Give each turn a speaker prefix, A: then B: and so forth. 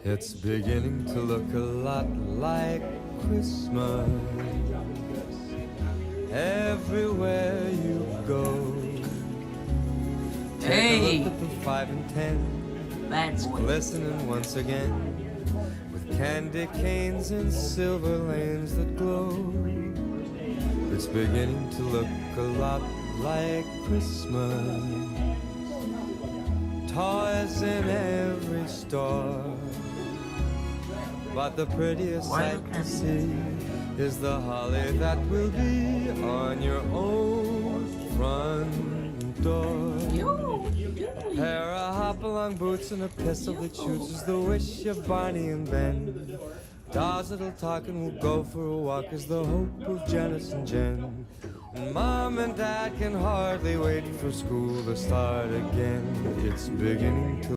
A: It's beginning to look a lot like Christmas everywhere you go. Take a look at the 5 and 10,
B: Bad boy.
A: glistening once again with candy canes and silver lanes that glow. It's beginning to look a lot like Christmas. Toys in every store, but the prettiest sight to see is the holly that will be on your own front door. A pair of hop-along boots and a pistol that shoots is the wish of Barney and Ben. Dolls that'll talk and will go for a walk is the hope of Janice and Jen. And Mom and Dad can hardly wait for school to start again. It's beginning to